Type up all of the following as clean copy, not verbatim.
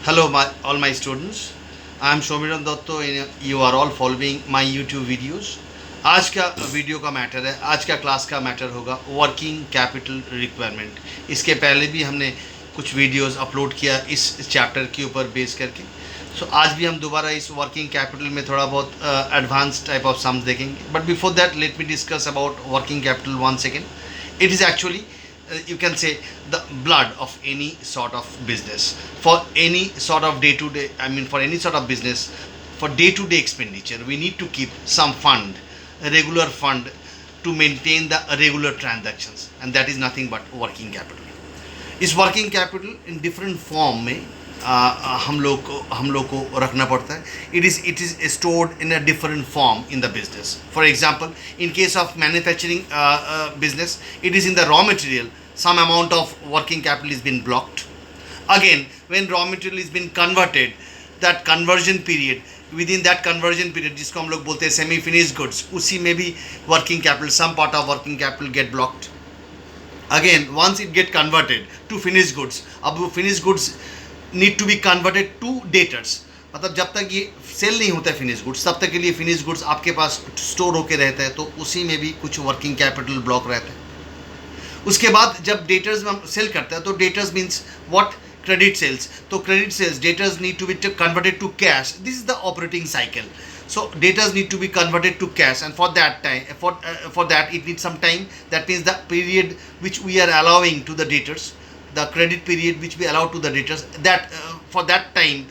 Hello, all my students. I am Shomiran Dotto and you are all following my YouTube videos. आज का video का matter है, आज का क्लास का मैटर होगा वर्किंग कैपिटल रिक्वायरमेंट। इसके पहले भी हमने कुछ वीडियोस अपलोड किया इस चैप्टर के ऊपर बेस करके। आज भी हम दोबारा इस वर्किंग कैपिटल में थोड़ा बहुत एडवांस टाइप ऑफ सम्स देखेंगे। But before that let me discuss about working capital one second. It is actually you can say the blood of any sort of business, for any sort of day to day, for any sort of business, for day to day expenditure we need to keep some fund, a regular fund to maintain the regular transactions, and that is nothing but working capital. इस working capital in different form में हम लोग को रखना पड़ता है. It is stored in a different form in the business. For example, in case of manufacturing business, it is in the raw material. Some amount of working capital is been blocked. Again, when raw material is been converted, that conversion period, within that conversion period, जिसको हम लोग बोलते हैं semi finished goods, उसी में भी working capital, some part of working capital get blocked. Again, once it get converted to finished goods, अब वो finished goods need to be converted to debtors. मतलब जब तक ये सेल नहीं होता है फिनिश गुड्स, तब तक के लिए फिनिश गुड्स आपके पास स्टोर होके रहता है, तो उसी में भी कुछ वर्किंग कैपिटल ब्लॉक रहता है. उसके बाद जब डेटर्स में हम सेल करते हैं तो debtors means what, credit sales. तो credit sales debtors need to be converted to cash. This is the operating cycle. So debtors need to be converted to cash, and for that time, for that it needs some time. That means the period which we are allowing to the debtors, the credit period which we allow to the debtors, that for that time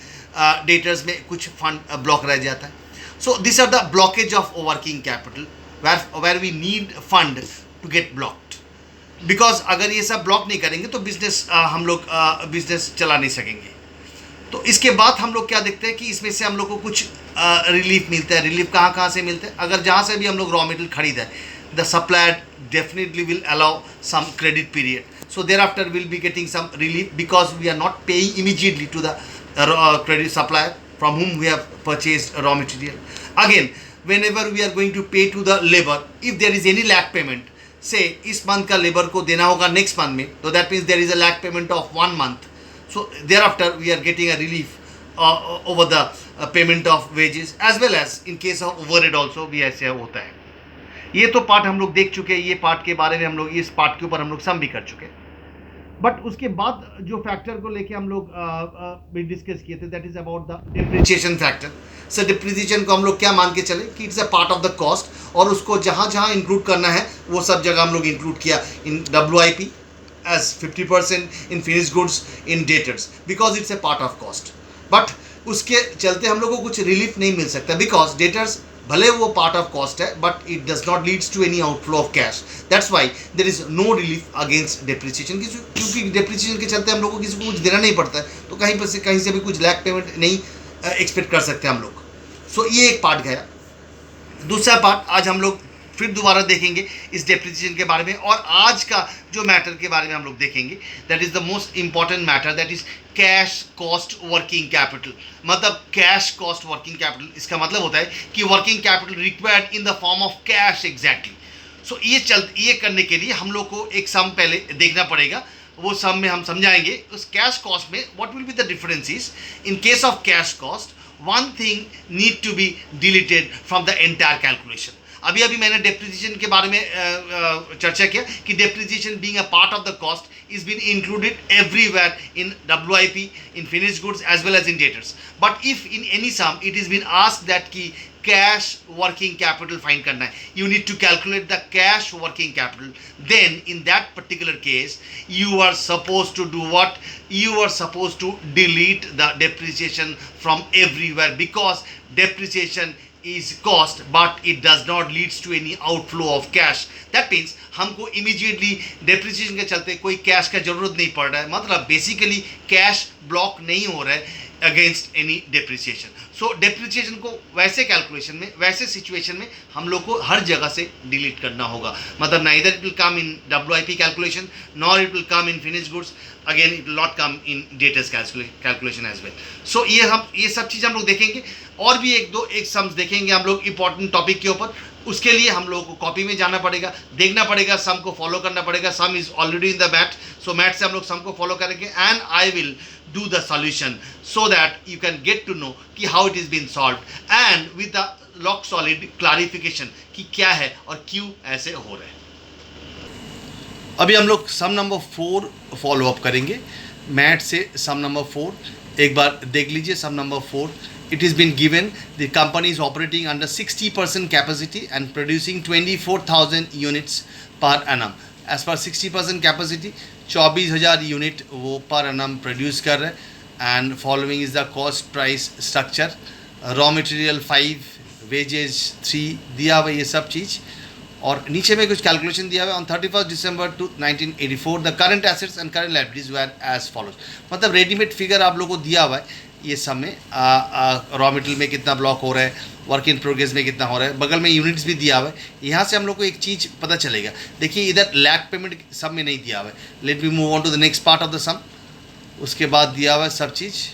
debtors में कुछ fund block रह जाता है. So these are the blockage of working capital where we need fund to get blocked, because अगर ये सब block नहीं करेंगे तो business हम लोग business चला नहीं सकेंगे. तो इसके बाद हम लोग क्या देखते हैं कि इसमें से हम लोग को कुछ रिलीफ मिलता है. रिलीफ कहाँ से मिलता है? अगर जहाँ से भी हम लोग रॉ मटेरियल खरीदा है, the supplier definitely will allow some credit period. So thereafter we'll be getting some relief because we are not paying immediately to the credit supplier from whom we have purchased raw material. Again, whenever we are going to pay to the labor, if there is any lag payment, say इस month का labor को देना होगा next month में, so that means there is a lag payment of 1 month. So thereafter we are getting a relief over the payment of wages, as well as in case of overhead also भी ऐसे होता है. ये तो part हम लोग देख चुके हैं. ये पार्ट के बारे में हम लोग इस पार्ट के ऊपर हम लोग सम भी कर चुके हैं. बट उसके बाद जो फैक्टर को लेके हम लोग भी डिस्कस किए थे, that is about the depreciation factor. Sir depreciation को हम लोग क्या मान के चले कि it's a part of the cost, और उसको जहाँ जहाँ इंक्लूड करना है वो सब जगह हम लोग इंक्लूड किया इन WIP as 50%, in finished goods, in debtors, because it's a part of cost. But उसके चलते हम लोग को कुछ रिलीफ नहीं मिल सकता, because debtors भले वो पार्ट ऑफ कॉस्ट है, but it does not leads to any outflow of cash. That's why there is no relief against depreciation, क्योंकि डेप्रिसिएशन के चलते हम लोग को किसी को कुछ देना नहीं पड़ता है, तो कहीं से भी कुछ लैग पेमेंट नहीं एक्सपेक्ट कर सकते हम लोग. सो ये एक पार्ट गया. दूसरा पार्ट आज हम लोग फिर दोबारा देखेंगे इस डेप्रिसिएशन के बारे में, और आज का जो मैटर के बारे में हम लोग देखेंगे, that is the most important matter, that is cash cost working capital. मतलब कैश कॉस्ट वर्किंग कैपिटल, इसका मतलब होता है कि working capital required in the form of cash. Exactly. So ये करने के लिए हम लोग को एक सम पहले देखना पड़ेगा. वो सम में हम समझाएंगे उस कैश कॉस्ट में what will be the differences. In case of cash cost, one thing need to be deleted from the entire calculation. अभी मैंने डेप्रिसिएशन के बारे में चर्चा किया कि depreciation being a part of the cost is been included everywhere in WIP, in finished goods as well as in debtors. But if in any sum it is been asked that कि cash working capital find करना है, you need to calculate the cash working capital, then in that particular case you are supposed to do what? You are supposed to delete the depreciation from everywhere, because depreciation is cost but it does not leads to any outflow of cash. That means हमको immediately depreciation के चलते कोई cash का जरूरत नहीं पड़ रहा है. मतलब बेसिकली कैश ब्लॉक नहीं हो रहा है अगेंस्ट एनी डेप्रिसिएशन. सो डेप्रिसिएशन को वैसे कैलकुलेशन में, वैसे सिचुएशन में हम लोग को हर जगह से डिलीट करना होगा. मतलब neither it will come in WIP calculation, nor it will come in finished goods, again it will not come in debtors calculation as well. So ये सब चीज़ हम लोग देखेंगे, और भी एक समस देखेंगे हम लोग इंपॉर्टेंट टॉपिक के ऊपर. उसके लिए हम लोगों को कॉपी में जाना पड़ेगा, देखना पड़ेगा, सम को फॉलो करना पड़ेगा. Sum is already in the math, so math से हम लोग सम को फॉलो करेंगे and I will do the solution so that you can get to know कि how it is been solve and with the lock solid clarification कि क्या है और क्यों ऐसे हो रहे हैं. अभी हम लोग सम नंबर 4 फॉलो अप करेंगे. मैथ से सम नंबर 4 एक बार देख लीजिए. सम number 4, it has been given the company is operating under 60% capacity and producing 24,000 units per annum. As per 60% capacity 24,000 unit वो पर annum प्रोड्यूस कर रहे हैं. And following is the cost price structure. Raw material 5, wages 3 दिया हुआ ये सब चीज़. और नीचे में कुछ कैलकुलेशन दिया हुआ है. On 31 December 1984 the current assets and current liabilities were as follows. मतलब रेडीमेड फिगर आप लोगों को दिया हुआ है. ये सब में रॉ मटेरियल में कितना ब्लॉक हो रहा है, वर्क इन प्रोग्रेस में कितना हो रहा है, बगल में यूनिट्स भी दिया हुआ है. यहाँ से हम लोग को एक चीज़ पता चलेगा. देखिए इधर लैक पेमेंट सब में नहीं दिया हुआ है. Let me move on to the next part of the sum. उसके बाद दिया हुआ है सब चीज़.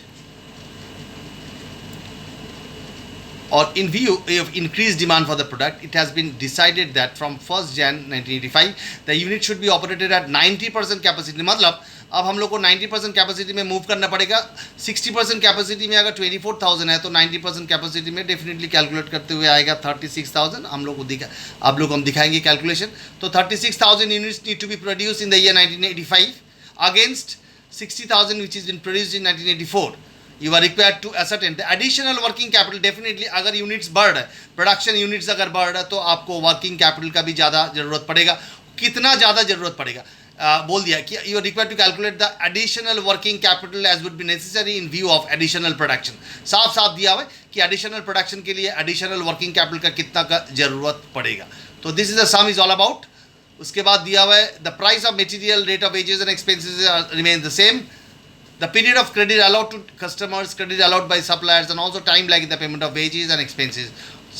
और in view of increased demand for the product, it has been decided that from 1st Jan 1985 the unit should be operated at 90% capacity. मतलब अब हम लोग को 90% कैपेसिटी में मूव करना पड़ेगा. 60% कैपेसिटी में अगर 24,000 है तो 90% कैपेसिटी में डेफिनेटली कैलकुलेट करते हुए आएगा 36,000. हम लोग को आप लोग हम दिखाएंगे कैलकुलेशन. तो 36,000 units need to be produce in the year 1985 against 60,000 which is been produced in 1984. You are required to ascertain the additional working capital. Definitely अगर यूनिट्स बढ़ रहा है, प्रोडक्शन यूनिट्स अगर बढ़ रहा है तो आपको वर्किंग कैपिटल का भी ज़्यादा ज़रूरत पड़ेगा. कितना ज़्यादा ज़रूरत पड़ेगा बोल दिया कि you are required to calculate the additional working capital as would be necessary in view of additional production. साफ साफ दिया हुआ है कि एडिशनल प्रोडक्शन के लिए एडिशनल वर्किंग कैपिटल का कितना का ज़रूरत पड़ेगा. तो this is the some is all about. उसके बाद दिया हुआ है the price of material, rate of wages and expenses remain the same. The period of credit allowed to customers, credit allowed by suppliers and also time lag in the payment of wages and expenses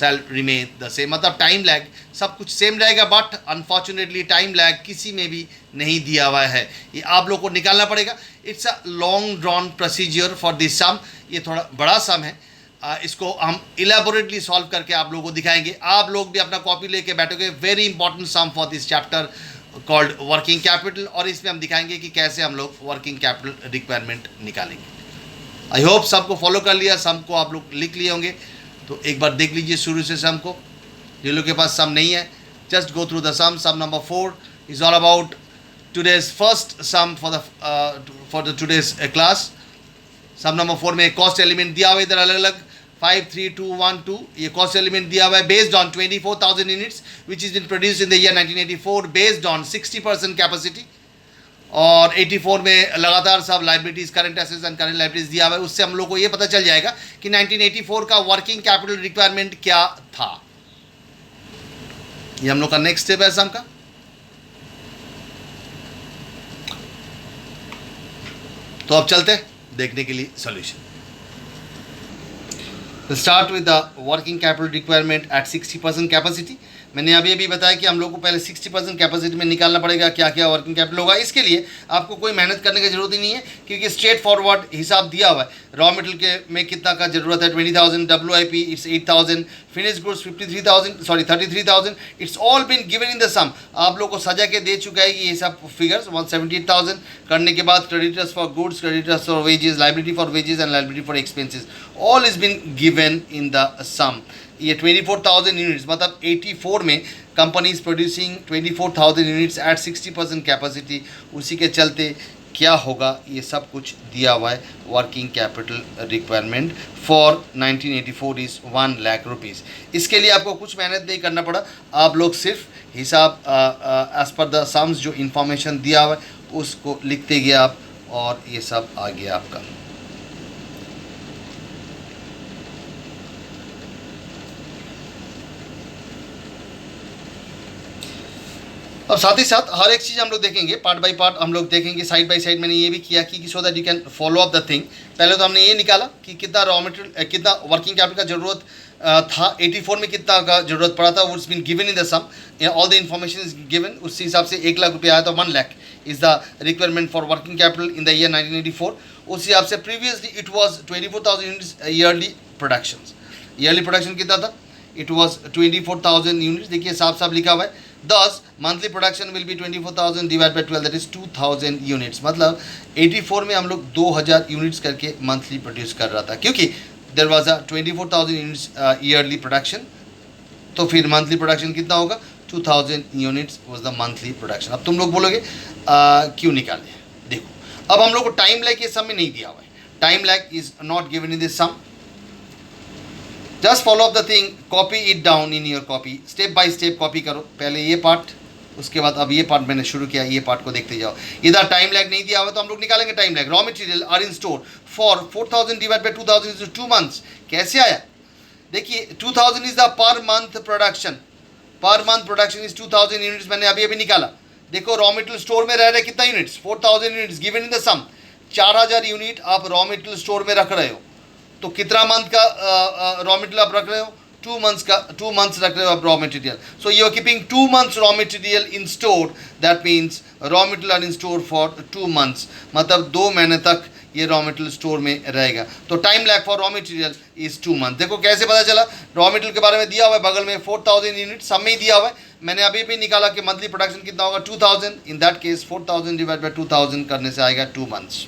shall remain the same. मतलब time lag सब कुछ same रहेगा but unfortunately time lag किसी में भी नहीं दिया हुआ है. ये आप लोग को निकालना पड़ेगा. It's a long drawn procedure for this sum. ये थोड़ा बड़ा सम है. इसको हम इलेबोरेटली सॉल्व करके आप लोगों को दिखाएंगे. आप लोग भी अपना कॉपी लेके बैठोगे. Very important sum for this chapter called working capital. और इसमें हम दिखाएंगे कि कैसे हम लोग वर्किंग कैपिटल रिक्वायरमेंट निकालेंगे. आई होप सबको फॉलो कर लिया, सम को आप लोग लिख लिए होंगे. तो एक बार देख लीजिए शुरू से सम को. जिन लोगों के पास सम नहीं है just go through the sum. Sum number 4 is all about today's first sum for the today's class. Sum number 4 में कॉस्ट एलिमेंट दिया हुआ है इधर अलग अलग 5, 3, 2, 1, 2. ये कॉस्ट एलिमेंट दिया हुआ है based on 24,000 units which is been produce in the year 1984 based on 60% capacity. और 84 में लगातार सब liabilities, current assets and current liabilities दिया हुआ है. उससे हम लोग को ये पता चल जाएगा कि 1984 का वर्किंग कैपिटल रिक्वायरमेंट क्या था. ये हम लोग का नेक्स्ट स्टेप है सम का. तो अब चलते हैं देखने के लिए solution. Start with the working capital requirement eight 60% capacity. मैंने अभी बताया कि हम लोग को पहले 60% कैपेसिटी में निकालना पड़ेगा क्या क्या वर्किंग कैपिटल होगा. इसके लिए आपको कोई मेहनत करने की जरूरत ही नहीं है क्योंकि स्ट्रेट फॉरवर्ड हिसाब दिया हुआ है. रॉ मटेरियल के में कितना का जरूरत है 20,000, WIP it's 8,000, finish goods 33,000. It's all been given in the sum. आप लोग को सजा के दे चुका है कि ये सब फिगर्स 178,000 करने के बाद creditors for goods, creditors for wages, liability for wages and liability for expenses all is been given in the sum. ये 24,000 यूनिट्स मतलब 84 में company is producing 24,000 units at 60% capacity. उसी के चलते क्या होगा ये सब कुछ दिया हुआ है. Working capital requirement for 1984 is 1 lakh rupees. इसके लिए आपको कुछ मेहनत नहीं करना पड़ा. आप लोग सिर्फ हिसाब एज पर द सम्स जो इंफॉर्मेशन दिया हुआ है उसको लिखते गए आप और ये सब आ गया आपका. अब साथ ही साथ हर एक चीज़ हम लोग देखेंगे पार्ट बाय पार्ट. हम लोग देखेंगे साइड बाय साइड. मैंने ये भी किया कि सो that you can follow up the thing. पहले तो हमने ये निकाला कि कितना रॉ मटेरियल, कितना वर्किंग कैपिटल का जरूरत था. 84 में कितना का जरूरत पड़ा था. Woods been given in the sum. All the information is given. उस हिसाब से 1 लाख रुपया आया तो 1 lakh is the requirement for working capital in the year 1984. उस हिसाब से previously it was 24,000 units yearly production. Yearly production कितना था इट वॉज 24,000 यूनिट्स, देखिए साफ साफ लिखा हुआ है। दस monthly production will be 24,000 divide by 12, that is 2,000 units. मतलब 84 में हम लोग 2,000 यूनिट्स करके मंथली प्रोड्यूस कर रहा था, क्योंकि there was a 24,000 units yearly production, तो फिर मंथली प्रोडक्शन कितना होगा, 2,000 units was the monthly production. अब तुम लोग बोलोगे क्यों निकाले, देखो अब हम लोग को टाइम लैग ये सम में नहीं दिया हुआ है, time lag is not given in this sum. Just follow up the thing, copy it down in your copy, step by step copy करो, पहले ये पार्ट, उसके बाद अब ये पार्ट मैंने शुरू किया, ये पार्ट को देखते जाओ। इधर टाइम लैग नहीं दिया हुआ तो हम लोग निकालेंगे time lag. Raw material are in store for 4,000 divide by 2,000 is 2 months. कैसे आया, देखिए 2,000 is the per month production, per month production is 2,000 units, मैंने अभी अभी निकाला। देखो रॉ मटेरियल स्टोर में रह रहे कितना units, 4,000 units given in the sum. 4,000 unit आप रॉ मटेरियल स्टोर में रख रहे हो, तो कितना मंथ का रॉ मटेरियल आप रख रहे हो, 2 मंथ्स का, 2 मंथ्स रख रहे हो आप raw material. So you are keeping 2 months raw material in store, that means raw material are in store for 2 months, मतलब 2 महीने तक ये रॉ मटेरियल स्टोर में रहेगा। तो time lag for raw material is 2 month. देखो कैसे पता चला, रॉ मटेरियल के बारे में दिया हुआ है बगल में 4,000 यूनिट, सब में ही दिया हुआ है। मैंने अभी भी निकाला कि मंथली प्रोडक्शन कितना होगा, 2,000। इन दैट केस 4,000 डिवाइड बाई 2,000 करने से आएगा 2 months.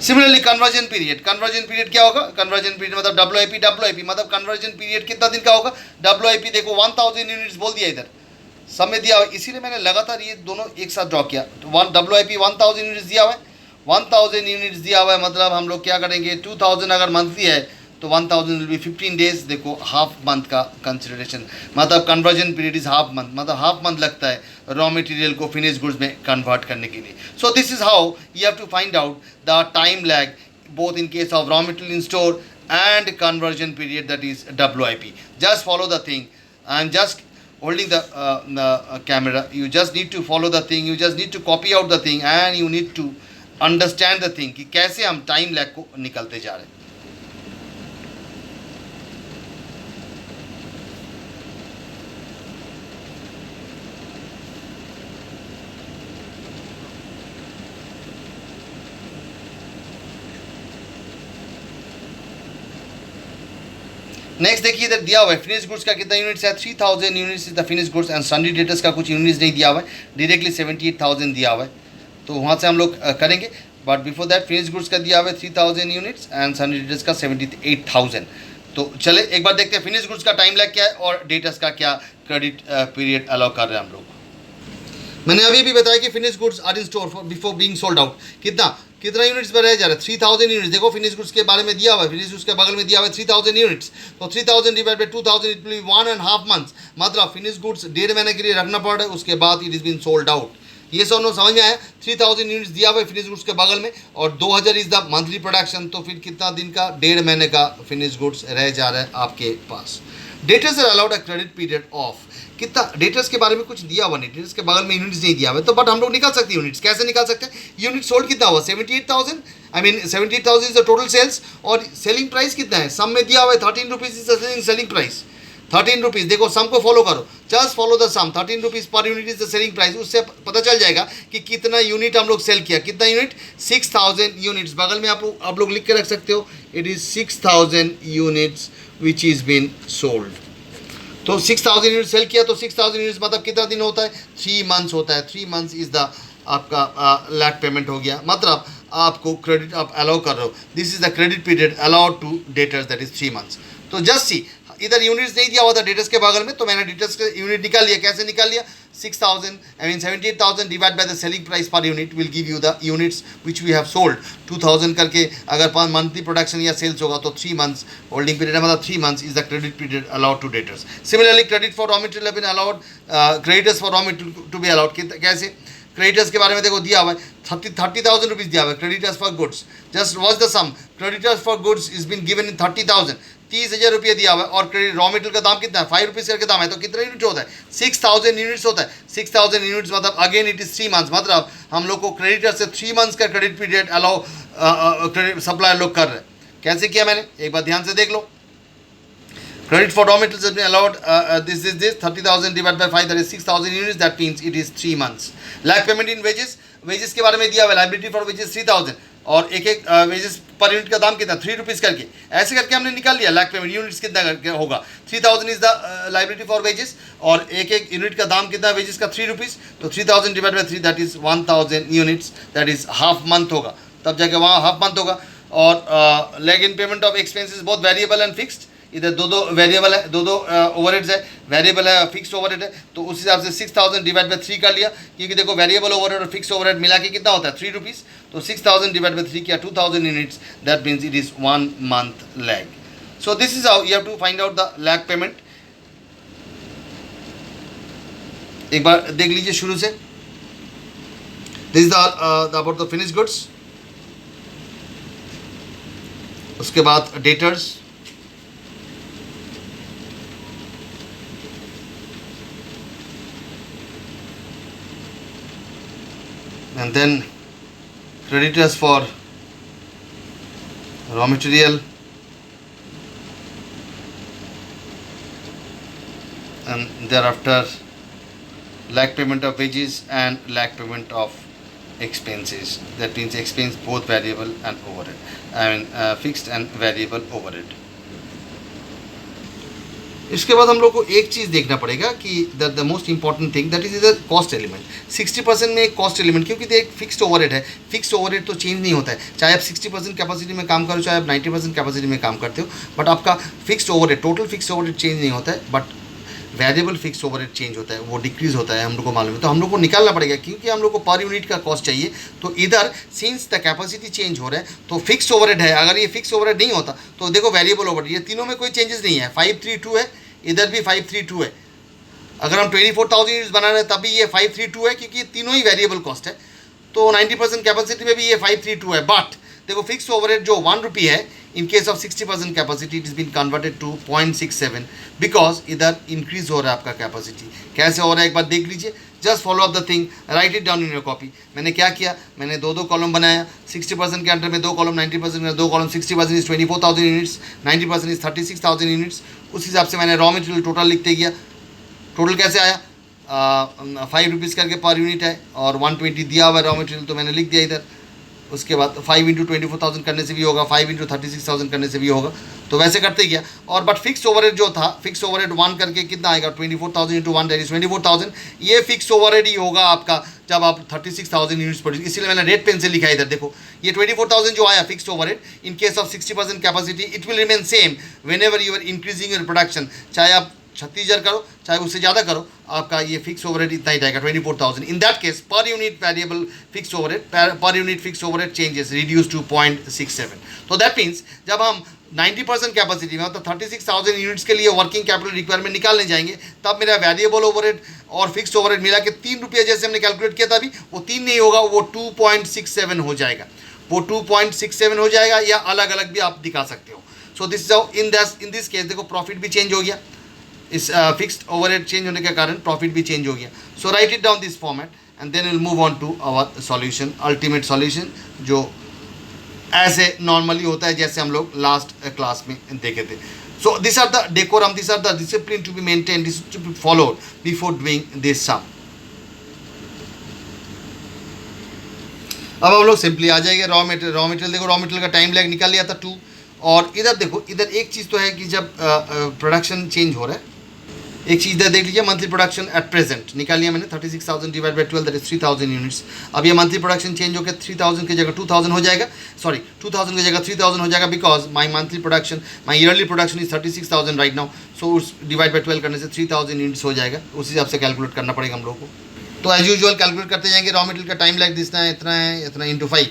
Similarly conversion period, conversion period क्या होगा, कन्वर्जन पीरियड मतलब WIP मतलब कन्वर्जन पीरियड कितना दिन का होगा। WIP देखो 1,000 यूनिट्स बोल दिया इधर, सब में दिया हुआ, इसीलिए मैंने लगातार ये दोनों एक साथ ड्रॉ किया। तो WIP 1,000 यूनिट्स दिया हुआ है, 1,000 यूनिट्स दिया हुआ है, मतलब हम लोग क्या करेंगे, 2,000 अगर मंथली है तो 1,000 विल बी 15 डेज। देखो हाफ मंथ का कंसिडरेशन, मतलब conversion period is half month, मतलब हाफ मंथ लगता है रॉ मटेरियल को फिनिश गुड्स में कन्वर्ट करने के लिए। So this is how you have to find out the time lag both in case of raw material in store and conversion period, that is WIP. Just follow the thing. I'm just holding the camera. You just need to follow the thing. You just need to copy out the thing and you need to understand the thing कि कैसे हम time lag को निकलते जा रहे हैं। Next देखिए इधर दिया हुआ है फिनिश गुड्स का कितना यूनिट्स है, 3,000 units is the finish goods and सन्डी debtors का कुछ यूनिट्स नहीं दिया हुआ है, डायरेक्टली 78,000 दिया हुआ है, तो वहाँ से हम लोग करेंगे। But before that finish goods का दिया हुआ है 3,000 यूनिट्स एंड सन्डी डेटर्स का 78,000। तो चले एक बार देखते हैं फिनिश गुड्स का टाइम लैग क्या है और डेटर्स का क्या क्रेडिट पीरियड अलाउ कर रहे हैं हम लोग। मैंने अभी भी बताया कि finish goods are in store before being sold out, कितना यूनिट्स पर रह जा रहा है, 3,000 यूनिट्स। देखो फिनिश गुड्स के बारे में दिया हुआ है, फिनिश गुड्स के बगल में दिया हुआ है 3,000 यूनिट्स, तो 3,000 divide by 2,000 it will B 1.5 months, मतलब फिनिश गुड्स 1.5 महीने के लिए रखना पड़ रहा है, उसके बाद it is been sold out. ये सब समझ में आया, 3,000 यूनिट्स दिया हुआ है फिनिश गुड्स के बगल में और 2,000 इज द मंथली प्रोडक्शन, तो फिर कितना दिन का, 1.5 महीने का फिनिश गुड्स रह जा रहा है आपके पास। Debtors are allowed a credit period of, कितना डेटर्स के बारे में कुछ दिया हुआ नहीं, डेटर्स के बगल में यूनिट्स नहीं दिया हुआ है, तो बट हम लोग निकाल सकते हैं यूनिट्स। कैसे निकाल सकते हैं, यूनिट सोल्ड कितना हुआ 78,000, I mean 78,000 is the total sales, और सेलिंग प्राइस कितना है, सम में दिया हुआ है 13 rupees is the selling price, 13 rupees. देखो सम को फॉलो करो, just follow the sum, 13 rupees per unit is the selling price, उससे पता चल जाएगा कि कितना यूनिट हम लोग सेल किया, कितना यूनिट, 6,000 यूनिट्स। बगल में आप लोग लिख के रख सकते हो, it is 6,000 units which is been sold. तो 6,000 यूनिट सेल किया, तो 6,000 यूनिट्स मतलब कितना दिन होता है, 3 मंथ्स होता है। 3 मंथ्स इज द आपका लैग पेमेंट हो गया, मतलब आपको क्रेडिट आप अलाउ कर रहे हो, this is the credit period allowed to debtors, that is 3 months. तो जस्ट सी इधर यूनिट्स नहीं दिया हुआ था डेटर्स के बगल में, तो मैंने डेटर्स के यूनिट निकाल लिया। कैसे निकाल लिया, 6,000 I mean 78,000 divide by the selling price per unit will give you the units which we have sold. 2,000 करके अगर मंथली प्रोडक्शन या सेल्स होगा तो 3 मंथ्स होल्डिंग पीरियड है, मतलब 3 months is the credit period allowed to debtors. Similarly credit for raw material have been allowed, creditors for raw material to be allowed. कैसे, creditors के बारे में देखो दिया हुआ है 30,000 रुपीज़ दिया हुआ है, creditors for goods, just watch the sum, creditors for goods is been given in 30,000, 30,000 रुपये दिया हुआ है, और क्रेडिट रॉ मटेरियल का दाम कितना है, 5 रुपीज़ करके दाम है, तो कितना यूनिट होता है, 6,000 यूनिट्स होता है। 6,000 यूनिट्स मतलब अगेन इट इज 3 मंथ्स, मतलब हम लोग को क्रेडिटर से 3 मंथ्स का credit period allow credit supply लोग कर रहे हैं। कैसे किया मैंने, एक बार ध्यान से देख लो। Credit for raw materials has been allowed, this 30,000 divided by 5, that is 6,000 units, that means it is 3 months. Lag payment in wages, wages के बारे में दिया हुआ है, liability for wages 3,000, और एक एक वेजेस पर यूनिट का दाम कितना 3 रुपीज़ करके, ऐसे करके हमने निकाल लिया लैक पेमेंट यूनिट्स कितना करके होगा 3000 is the liability for wages, और एक एक यूनिट का दाम कितना वेजेस का 3 रुपीज़, तो 3000 divide by 3 that is 1000 units, that is half month होगा, तब जाके वहाँ हाफ मंथ होगा। और lag in payment of expenses both variable and fixed, इधर दो वेरिएबल है, दो ओवरहेड्स है, वेरिएबल है फिक्स्ड ओवरहेड है, तो उस हिसाब से 6000 डिवाइड बाई 3 कर लिया, क्योंकि देखो वेरिएबल ओवरहेड और फिक्स्ड ओवरहेड मिला के कितना होता है 3 रुपीज़, तो 6000 डिवाइड बाई 3 किया 2000 units, that means it is 1 month lag. So this is how you have to find out the lag payment. एक बार देख लीजिए शुरू से, this is the about the finish goods, उसके बाद debtors, and then creditors for raw material, and thereafter lag payment of wages and lag payment of expenses, that means expense both variable and overhead, I mean fixed and variable overhead। इसके बाद हम लोग को एक चीज़ देखना पड़ेगा कि the most important thing that is इधर कॉस्ट एलिमेंट। 60% में एक कॉस्ट एलिमेंट, क्योंकि एक फिक्स्ड ओवरहेड है, फिक्स्ड ओवरहेड तो चेंज नहीं होता है, चाहे आप 60% कैपेसिटी में काम करो चाहे आप 90% कैपेसिटी में काम करते हो, बट आपका fixed overhead total fixed overhead change नहीं होता है, but variable fix overhead change होता है, वो डिक्रीज होता है, हम लोग को मालूम है। तो हम लोग को निकालना पड़ेगा, क्योंकि हम लोग को पर यूनिट का कॉस्ट चाहिए, तो इधर सिंस द कैपेसिटी चेंज हो रहा है तो फिक्स ओवरहेड है, अगर ये फिक्स ओवरहेड नहीं होता तो देखो वेरिएबल ओवरहेड, ये तीनों में कोई चेंजेस नहीं है, 532 है, इधर भी 532 है, अगर हम 24,000 यूनिट्स बना रहे हैं तब भी ये 532 है, क्योंकि ये तीनों ही वेरिएबल कॉस्ट है, तो 90% कैपेसिटी में भी ये 532 है। बट देखो फिक्स ओवरहेड जो 1 रुपी है, in case of 60% capacity it is been converted to 0.67, because इधर इंक्रीज हो रहा है आपका कैपेसिटी। कैसे हो रहा है एक बार देख लीजिए, just follow up the thing, right it down in your copy. मैंने क्या किया, मैंने दो कॉलम बनाया, 60% के अंडर में 2 कॉलम, 90% में 2 column, 60% is 24,000 units, 90% is 36,000 units. उस हिसाब से मैंने रॉ मटेरियल टोटल लिखते गया। टोटल कैसे आया, 5 रुपीज़ करके पर यूनिट है, और 120 दिया हुआ है रॉ मटेरियल, तो मैंने लिख दिया इधर। उसके बाद 5 इंटू 24,000 करने से भी होगा, 5 इंटू 36,000 करने से भी होगा, तो वैसे करते गया। और बट फिक्स ओवरहेड जो था, फिक्स ओवरहेड 1 करके कितना आएगा, 24,000 इंटू 1 दैट इज 24,000, ये फिक्स ओवरहेड ही होगा आपका जब आप 36,000 यूनिट्स प्रोड्यूस, इसीलिए मैंने रेड पेन से लिखा है इधर। देखो ये 24,000 जो आया fix overhead, in case of 60% capacity it will remain same whenever you are increasing your production, चाहे आप 36,000 करो चाहे उससे ज़्यादा करो, आपका ये फिक्स ओवरहेड इतना ही रहेगा 24,000। In that case per unit variable fix overhead, per unit fix overhead changes reduce to 0.67। तो दैट मीन्स जब हम 90% कैपेसिटी में मतलब 36,000 यूनिट्स के लिए वर्किंग कैपिटल रिक्वायरमेंट निकालने जाएंगे, तब मेरा वेरिएबल ओवरहेड और फिक्स ओवरहेड मिला के 3 रुपये जैसे हमने कैलकुलेट किया था अभी, वो 3 नहीं होगा, वो 2.67 हो जाएगा, वो 2.67 हो जाएगा, या अलग अलग भी आप दिखा सकते हो। So this in this case देखो प्रॉफिट भी चेंज हो गया, इस फिक्स्ड ओवरहेड चेंज होने के कारण प्रॉफिट भी चेंज हो गया। So write it down this format and then will move on to our solution, ultimate solution, जो ऐसे नॉर्मली होता है जैसे हम लोग लास्ट क्लास में देखे थे। So this are the decorum, this are the discipline to be maintain, this to be followed before doing this sum. अब हम लोग सिंपली आ जाएंगे रॉ मटेरियल देखो, रॉ मटेरियल का टाइम लैग निकाल लिया था 2, और इधर देखो इधर एक चीज़ तो है कि जब प्रोडक्शन चेंज हो रहा है, एक चीज़ इधर देख लीजिए, मंथली प्रोडक्शन एट प्रेजेंट निकाल लिया मैंने 36,000 divide by 12 that is 3,000 units. अब ये मंथली प्रोडक्शन चेंज होकर 3,000 की जगह 2,000 हो जाएगा, सॉरी 2,000 की जगह 3,000 हो जाएगा, because my monthly production, my yearly production is 36,000 right now, so उस डिवाइड बाई 12 करने से 3,000 यूनिट्स हो जाएगा, उस हिसाब से कैलकुलेट करना पड़ेगा हम लोग को। तो एज यूजुअल कैलकुलेट करते जाएंगे, रॉ मटेरियल का टाइम लैग दिसना है इतना इंटू 5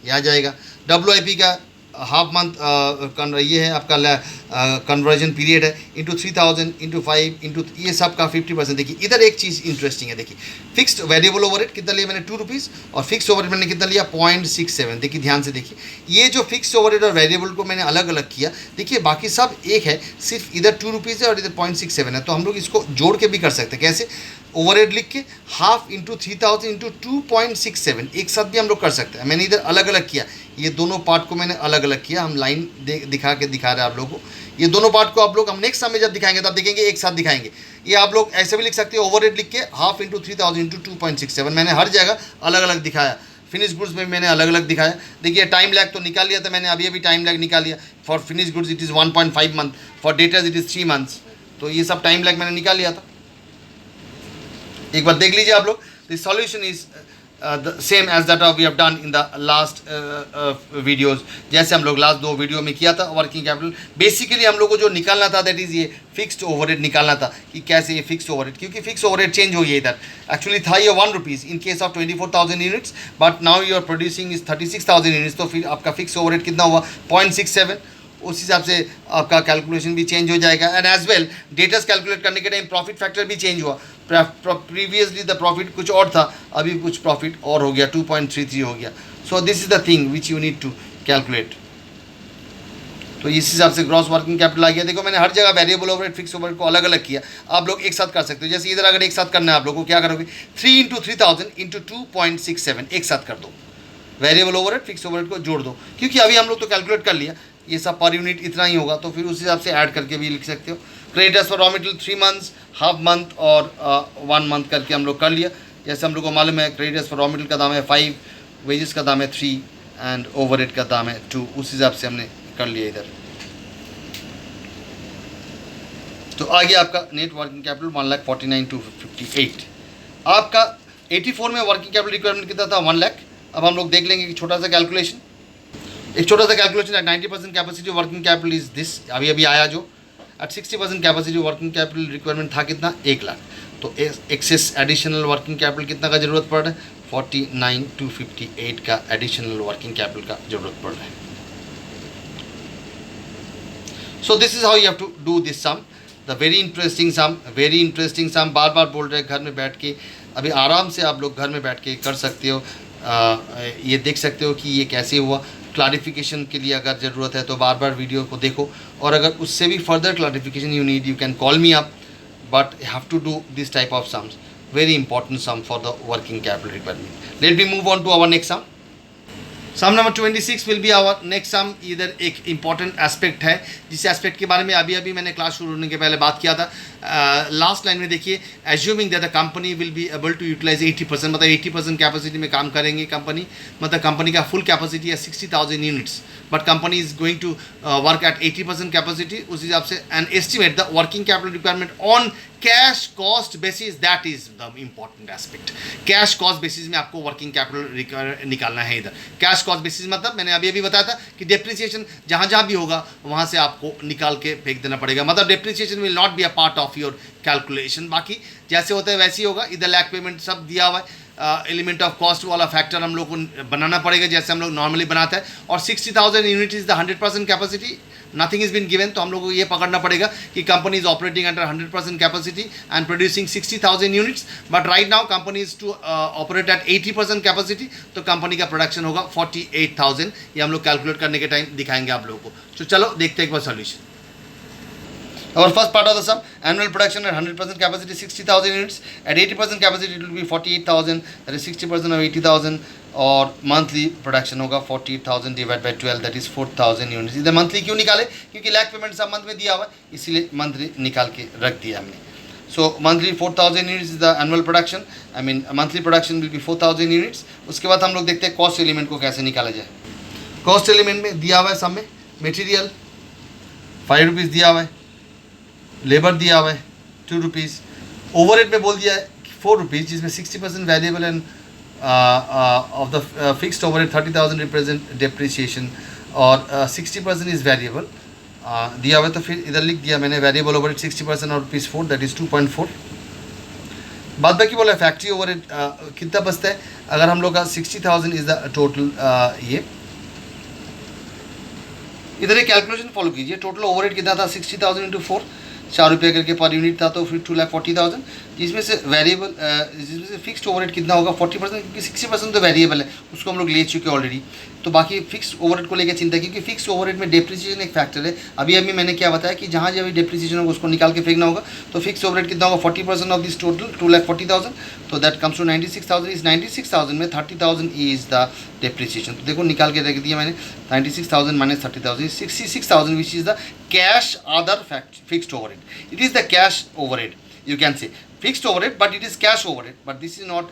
ये आ जाएगा। WIP का हाफ मंथ ये है आपका कन्वर्जन पीरियड है, इंटू 3,000 इंटू 5 इंटू ये सब का 50%। देखिए इधर एक चीज़ इंटरेस्टिंग है, देखिए फिक्स्ड वेरिएबल ओवरहेड कितना लिया मैंने 2 रुपीज़, और फिक्स ओवरहेड मैंने कितना लिया 0.67। देखिए ध्यान से देखिए, ये जो फिक्स ओवरहेड और वेरिएबल को मैंने अलग अलग किया, देखिए बाकी सब एक है, सिर्फ इधर 2 रुपीज़ है और इधर 0.67 है, तो हम लोग इसको जोड़ के भी कर सकते हैं। कैसे, ओवरहेड लिख के हाफ इंटू 3,000 इंटू 2.67 एक साथ भी हम लोग कर सकते हैं। मैंने इधर अलग अलग किया, ये दोनों पार्ट को मैंने अलग अलग किया, हम लाइन दिखा रहे हैं आप लोगों को। ये दोनों पार्ट को आप लोग हम नेक्स्ट समय जब दिखाएंगे तब देखेंगे एक साथ दिखाएंगे। ये आप लोग ऐसे भी लिख सकते हैं, ओवरहेड लिख के हाफ इंटू 3,000 इंटू 2.67, मैंने हर जगह अलग अलग दिखाया। फिनिश गुड्स में मैंने अलग अलग दिखाया। देखिए टाइम लैग तो निकाल लिया था मैंने, अभी टाइम लैग निकाल लिया। For finish goods it is 1.5 month, for debtors it is 3 months. तो ये सब टाइम लैग मैंने निकाल लिया था, एक बार देख लीजिए आप लोग। The solution is the same as that we have done in the last videos, जैसे हम लोग लास्ट 2 वीडियो में किया था। वर्किंग कैपिटल बेसिकली हम लोग को जो निकालना था दैट इज़ ये फिक्स्ड ओवरहेड निकालना था, कि कैसे ये फिक्स्ड ओवरहेड, क्योंकि फिक्स ओवरहेड चेंज हो गया इधर। एक्चुअली था ये 1 rupees in case of 24,000 units, but now you are producing is 36,000 units. तो फिर आपका फिक्स ओवरहेड कितना हुआ 0.67। उस हिसाब से आपका कैलकुलेशन भी चेंज हो जाएगा। And as well debtors calculate करने के टाइम प्रॉफिट फैक्टर भी चेंज हुआ। प्रीवियसली द प्रॉफिट कुछ और था, अभी कुछ प्रॉफिट और हो गया, 2.33 हो गया। So this is the thing which you need to calculate. तो इस हिसाब से ग्रॉस वर्किंग कैपिटल आ गया। देखो मैंने हर जगह वेरिएबल ओवरहेड फिक्स ओवरहेड को अलग अलग किया, आप लोग एक साथ कर सकते हो। जैसे इधर अगर एक साथ करना है आप लोग को क्या करोगे, 3 × 3000 × 2.67 एक साथ कर दो, वेरिएबल ओवरहेड फिक्स ओवरहेड को जोड़ दो, क्योंकि अभी हम लोग तो कैलकुलेट कर लिया ये सब पर यूनिट इतना ही होगा। तो फिर उस हिसाब से ऐड करके भी लिख सकते हो। Creditors for raw material 3 months, half month और 1 मंथ करके हम लोग कर लिया। जैसे हम लोग को मालूम है क्रेडिटर्स फॉर रॉ मटेरियल का दाम है 5, वेजेस का दाम है 3 एंड ओवरहेड का दाम है 2, उस हिसाब से हमने कर लिया इधर। तो आ गया आपका नेट वर्किंग कैपिटल 1,49,258। आपका 84 में वर्किंग कैपिटल रिक्वायरमेंट कितना था 1 लाख। अब हम लोग देख लेंगे कि छोटा सा कैलकुलेशन, एक छोटा सा calculation. 90% capacity working capital is this, अभी अभी आया जो। At 60% capacity working capital requirement था कितना 1 लाख। तो एक्सेस एडिशनल वर्किंग कैपिटल कितना का जरूरत पड़ रहा है 49,258 का एडिशनल वर्किंग कैपिटल का जरूरत पड़ रहा है। So this is how you have to do this sum, the very interesting sum, very interesting sum. बार बार बोल रहे हैं घर में बैठ के, अभी आराम से आप लोग घर में बैठ के कर सकते हो। ये देख सकते हो कि ये कैसे हुआ। क्लैरिफिकेशन के लिए अगर ज़रूरत है तो बार बार वीडियो को देखो, और अगर उससे भी further clarification you need you can call me up, but have to do this type of sums, very important sum for the working capital requirement. Let me move on to our next sum. Sum number 26 will be our next sum. इधर एक important aspect है, जिस aspect के बारे में अभी मैंने class शुरू होने के पहले बात किया था। लास्ट लाइन में देखिए, assuming that the company will be able to utilise 80%, मतलब 80% कैपेसिटी में काम करेंगे कंपनी, मतलब कंपनी का फुल कैपेसिटी है 60,000 units, but company is going to work at 80% capacity. उस हिसाब से and estimate the working capital requirement on cash cost basis, that is the important aspect. Cash cost basis में आपको working capital निकालना है। इधर cash cost basis मतलब मैंने अभी बताया था कि डेप्रिसिएशन जहाँ जहाँ भी होगा वहाँ से आपको निकाल के फेंक देना पड़ेगा, मतलब depreciation will not be a part of your calculation. बाकी जैसे होता है वैसे ही होगा। इधर लैक पेमेंट सब दिया हुआ है। एलिमेंट ऑफ कॉस्ट वाला फैक्टर हम लोग को बनाना पड़ेगा जैसे हम लोग नॉर्मली बनाते हैं। और 60,000 unit is the 100% capacity, nothing is been given. तो हम लोग को ये पकड़ना पड़ेगा कि company is operating under 100% capacity and producing 60,000 units, but right now company is to operate at 80% capacity. तो कंपनी का प्रोडक्शन होगा 48,000। ये हम लोग कैलकुलेट करने के टाइम दिखाएंगे आप लोगों को। तो चलो देखते हैं एक बार solution. Our first part of the sum, annual production at 100% capacity 60,000 units, at 80% capacity it will be 48,000, that is 60% of 80,000, और monthly production होगा 48,000 divided by 12, that is 4,000 units। इधर monthly क्यों निकाले, क्योंकि लैक पेमेंट सब मंथ में दिया हुआ है, इसीलिए मंथली निकाल के रख दिया हमने। So monthly 4,000 units is the annual production, I mean monthly production will be 4,000 units। उसके बाद हम लोग देखते हैं कॉस्ट एलिमेंट को कैसे निकाला जाए। कॉस्ट एलिमेंट में दिया हुआ है सब में, मटेरियल 5 रुपीज़ दिया हुआ है, लेबर दिया हुआ है 2 रुपीज़, ओवरहेड में बोल दिया है 4 रुपीज़, जिसमें 60% valuable end of the fixed overhead 30,000 represent depreciation, और 60% इज़ वेरिएबल दिया हुआ है। तो फिर इधर लिख दिया मैंने वेरिएबल ओवरहेड 60% और ₹4, दैट इज़ 2.4। बाद बाकी बोला फैक्ट्री ओवरहेड कितना बचता है, अगर हम लोग का 60,000 इज़ द टोटल, ये इधर एक कैलकुलेशन फॉलो कीजिए। टोटल ओवरहेड कितना था 60,000 इंटू 4, 4 रुपये करके पर यूनिट था, तो फिर 2,40,000, जिसमें से वेरिएबल जिसमें से फिक्स्ड ओवरहेड कितना होगा 40%, क्योंकि 60% तो वेरिएबल है उसको हम लोग ले चुके ऑलरेडी। तो बाकी फिक्स्ड ओवरहेड को लेकर चिंता, क्योंकि फिक्स्ड ओवरहेड में डेप्रिसिएशन एक फैक्टर है। अभी मैंने क्या बताया कि जहाँ जहाँ भी डेप्रिसिएशन होगा उसको निकाल के फेंकना होगा। तो फिक्स्ड ओवरहेड कितना होगा 40% ऑफ दिस टोटल 2,40,000, तो दैट कम्स टू 96,000। इस 96,000 में 30,000 इज द डेप्रिसिएशन। तो देखो निकाल के रख दिया मैंने, 96,000 minus 30,000 66,000, which is the cash other fixed overhead. It is the cash overhead, you can say fixed overhead, but it is cash overhead. But this is not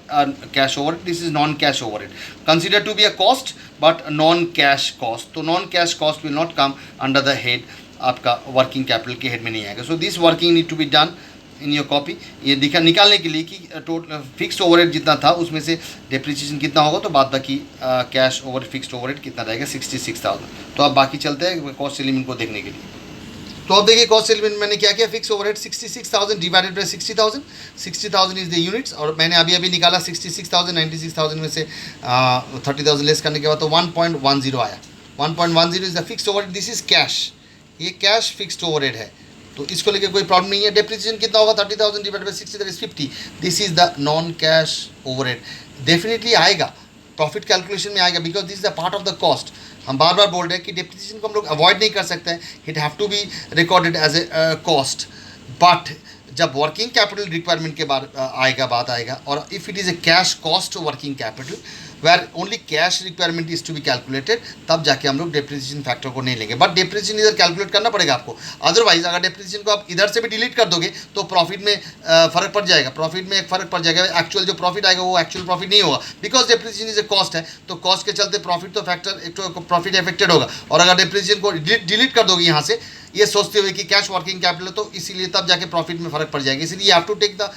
cash overhead. This is non-cash overhead. Considered to be a cost, but non-cash cost. So non-cash cost will not come under the head. आपका working capital के head में नहीं आएगा. So this working need to be done in your copy. ये दिखा निकालने के लिए कि टोटल फिक्स्ड ओवरहेड जितना था उसमें से डेप्रिसिएशन कितना होगा, तो बाद बाकी कैश ओवर फिक्स्ड ओवरहेड कितना रहेगा 66,000. तो अब बाकी चलते हैं कॉस्ट एलिमेंट को देखने के लिए. तो अब देखिए कॉस्ट एलिमेंट मैंने क्या किया, fix overhead 66,000 divided by 60,000. 60,000 is the units, और मैंने अभी अभी निकाला 66,000. 96,000 में से 30,000 लेस करने के बाद तो 1.10 आया. 1.10 is the fix overhead. This is cash, ये कैश फिक्स्ड ओवरहेड है, तो इसको लेके कोई प्रॉब्लम नहीं है. डेप्रिसिएशन कितना होगा, 30,000 divided by 60, that is 50. This is the non cash overhead. Definitely आएगा, प्रॉफिट कैलकुलेशन में आएगा, because this is the part of the cost. हम बार बार बोल रहे हैं कि डेप्रिसिएशन को हम लोग अवॉइड नहीं कर सकते हैं. It have to be recorded as a cost. But जब वर्किंग कैपिटल रिक्वायरमेंट के बाद बात आएगा, और if it is a cash cost working capital where only cash requirement is to be calculated, तब जाके हम लोग डेप्रिसिएशन फैक्टर को नहीं लेंगे. बट डेप्रिसिएशन इधर कैलकुलेट करना पड़ेगा आपको. अदरवाइज अगर डेप्रिसिएशन को आप इधर से भी डिलीट कर दोगे तो प्रॉफिट में फ़र्क पड़ जाएगा. प्रॉफिट में एक फ़र्क पड़ जाएगा. एक्चुअल जो प्रॉफिट आएगा वो एक्चुअल प्रॉफिट नहीं होगा, because depreciation is a cost है. तो कॉस्ट के चलते प्रॉफिट तो फैक्टर एक तो प्रॉफिट अफेक्टेड होगा. और अगर डेप्रिसिएशन को डिलीट कर दोगे यहाँ से, ये सोचते हुए कि कैश वर्किंग कैपिटल, तो इसीलिए तब जाके प्रॉफिट में फ़र्क पड़ जाएगा. इसीलिए you have to take the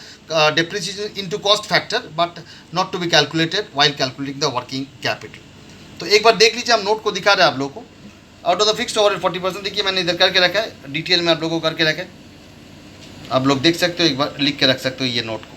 depreciation into cost factor, but not to be calculated while calculating the working capital. तो एक बार देख लीजिए, हम नोट को दिखा रहे हैं आप लोगों को. Out of the fixed overhead 40%, देखिए मैंने इधर करके रखा है, डिटेल में आप लोगों को करके रखा है. आप लोग देख सकते हो, एक बार लिख के रख सकते हो ये नोट को.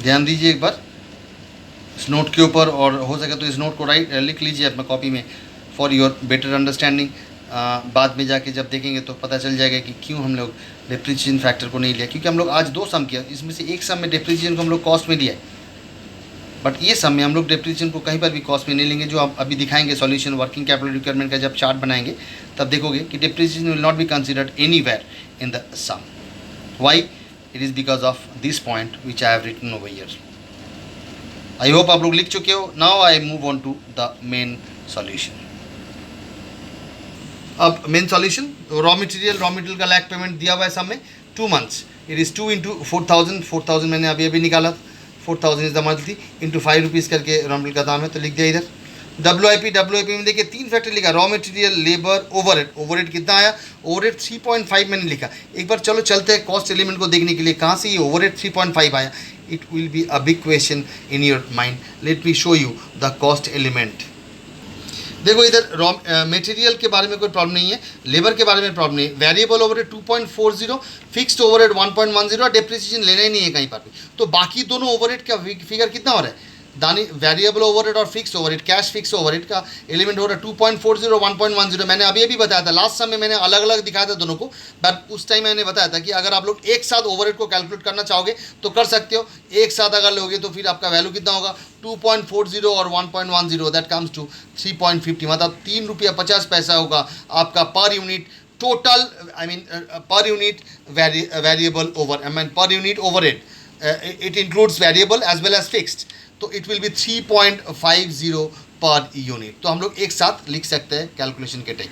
ध्यान दीजिए एक बार इस नोट के ऊपर, और हो सके तो इस नोट को लिख लीजिए अपने कॉपी में फॉर योर बेटर अंडरस्टैंडिंग. बाद में जाके जब देखेंगे तो पता चल जाएगा कि क्यों हम लोग डेप्रिसिएशन फैक्टर को नहीं लिया. क्योंकि हम लोग आज 2 सम किया, इसमें से एक सम में डेप्रिसिएशन को हम लोग कॉस्ट में लिया है, बट ये सम में हम लोग डेप्रिसिएशन को कहीं पर भी कॉस्ट में नहीं लेंगे. जो आप अभी दिखाएंगे सॉल्यूशन वर्किंग कैपिटल रिक्वायरमेंट का जब चार्ट बनाएंगे, तब देखोगे कि depreciation will not be considered anywhere in the sum. Why? It is because of this point which I have written over here. I hope आप लोग लिख चुके हो. Now I move on to the main solution. अब main solution, raw material का lag payment दिया हुआ है सब में 2 months. It is 2 into 4,000. 4,000 मैंने अभी अभी निकाला. 4,000 is the monthly into 5 rupees करके रॉ मटेरियल का दाम है, तो लिख दिया इधर. WIP में देखिए 3 फैक्टर लिखा, रॉ मटेरियल, लेबर, ओवरहेड कितना आया, ओवरहेड 3.5 मैंने लिखा. एक बार चलो चलते हैं कॉस्ट एलिमेंट को देखने के लिए, कहाँ से ये ओवरहेड 3.5 आया. It will be a big question in your mind. Let me show you the cost element. देखो इधर रॉ मटेरियल के बारे में कोई प्रॉब्लम नहीं है, लेबर के बारे में प्रॉब्लम नहीं है. Variable overhead 2.40, fixed overhead 1.10, depreciation लेना ही नहीं है कहीं पर भी. तो बाकी दोनों ओवरहेड का फिगर कितना हो रहा है, दानी वेरिएबल ओवरहेड और fix overhead, cash fix overhead का एलिमेंट हो रहा है 2.40, 1.10. मैंने अभी अभी बताया था, लास्ट समय मैंने अलग अलग दिखाया था दोनों को, बट उस टाइम मैंने बताया था कि अगर आप लोग एक साथ ओवरहेड को कैलकुलेट करना चाहोगे तो कर सकते हो. एक साथ अगर लोगे तो फिर आपका वैल्यू कितना होगा, 2.40 और 1.10, दैट कम्स टू 3.50, मतलब 3 रुपया 50 पैसा होगा आपका per unit total. I mean per unit variable over, I mean per unit overhead, it includes variable as well as fixed. तो it will be 3.50 per unit. तो हम लोग एक साथ लिख सकते हैं कैलकुलेशन के टाइम.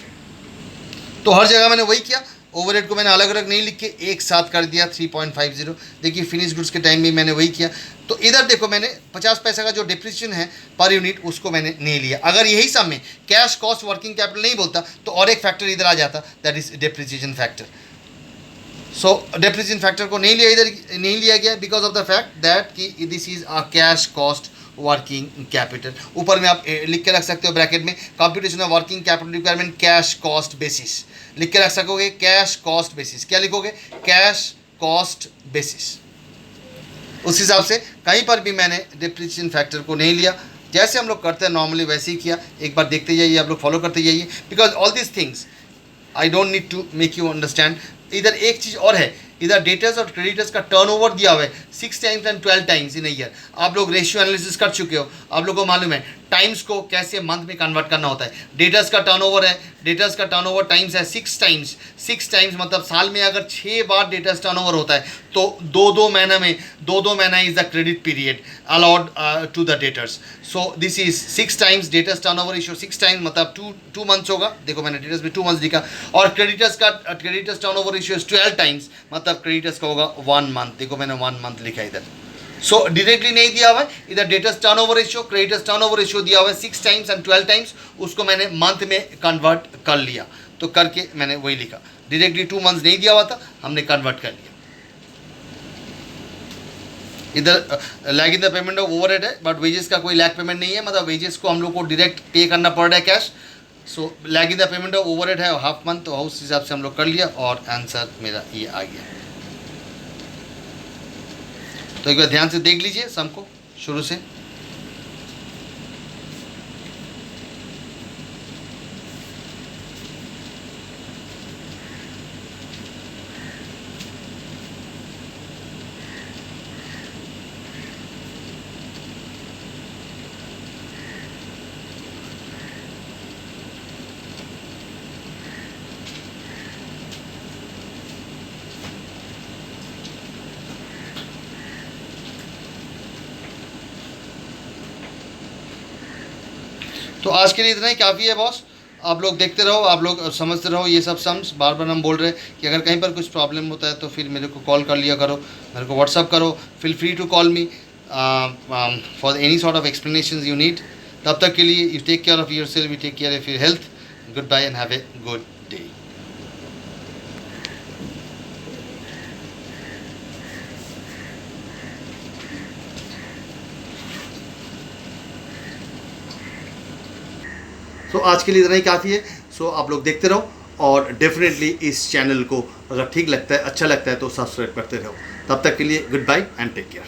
तो हर जगह मैंने वही किया, ओवरहेड को मैंने अलग अलग नहीं लिख के एक साथ कर दिया 3.50. देखिए फिनिश गुड्स के टाइम भी मैंने वही किया. तो इधर देखो मैंने 50 पैसा का जो डिप्रिसिएशन है पर यूनिट उसको मैंने नहीं लिया. अगर यही सम में कैश कॉस्ट वर्किंग कैपिटल नहीं बोलता तो और एक फैक्टर इधर आ जाता, that is depreciation factor. So depreciation factor को नहीं लिया, इधर नहीं लिया गया because of the fact that कि this is a cash cost working capital. ऊपर में आप लिख के रख सकते हो ब्रैकेट में, computation of working capital requirement cash cost basis लिख के रख सकोगे. कैश कॉस्ट बेसिस क्या लिखोगे, कैश कॉस्ट बेसिस. उस हिसाब से कहीं पर भी मैंने डेप्रिसिएशन फैक्टर को नहीं लिया, जैसे हम लोग करते हैं नॉर्मली वैसे ही किया. एक बार देखते जाइए, आप लोग फॉलो करते जाइए, because all this things I don't need to make you understand. इधर एक चीज़ और है इधर डेटर्स और क्रेडिटर्स का टर्नओवर दिया हुआ है 6 times and 12 times in a year. आप लोग रेशियो एनालिसिस कर चुके हो, आप लोगों को मालूम है टाइम्स को कैसे मंथ में कन्वर्ट करना होता है। डेटर्स का टर्नओवर है, डेटर्स का टर्नओवर टाइम्स है 6 टाइम्स। 6 टाइम्स मतलब साल में अगर 6 बार डेटर्स टर्नओवर होता है तो दो महीना में दो महीना is the credit period allowed to the debtors. So this is 6 times debtors turnover ratio 6 times मतलब 2 मंथ्स होगा। देखो मैंने डेटर्स में 2 मंथ्स लिखा। और क्रेडिटर्स टर्नओवर रेशियो 12 टाइम्स मतलब क्रेडिटर्स का होगा 1 मंथ। देखो मैंने 1 मंथ लिखा इधर। सो डायरेक्टली नहीं दिया हुआ है, इधर debtors turnover ratio creditors turnover ratio दिया हुआ है 6 टाइम्स एंड 12 टाइम्स, उसको मैंने मंथ में कन्वर्ट कर लिया, तो करके मैंने वही लिखा। डायरेक्टली 2 मंथ्स नहीं दिया हुआ था, हमने कन्वर्ट कर लिया। इधर lag in the payment of overhead है, बट वेजेस का कोई लैग पेमेंट नहीं है, मतलब वेजेस को हम लोग को डायरेक्ट पे करना पड़ रहा है cash. So lag in the payment of overhead है हाफ मंथ, तो उस हिसाब से हम लोग कर लिया और आंसर मेरा ये आ गया। तो एक बार ध्यान से देख लीजिए सम को शुरू से। तो आज के लिए इतना ही काफ़ी है बॉस। आप लोग देखते रहो, आप लोग समझते रहो ये सब सम्स। बार बार हम बोल रहे हैं कि अगर कहीं पर कुछ प्रॉब्लम होता है तो फिर मेरे को कॉल कर लिया करो, मेरे को व्हाट्सअप करो। Feel free to call me for any sort of explanation you need. तब तक के लिए you take care of yourself, you take care of your health. Good bye and have a good day. So आज के लिए इतना ही काफ़ी है। सो आप लोग देखते रहो और डेफिनेटली इस चैनल को अगर ठीक लगता है, अच्छा लगता है तो सब्सक्राइब करते रहो। तब तक के लिए good bye and take care.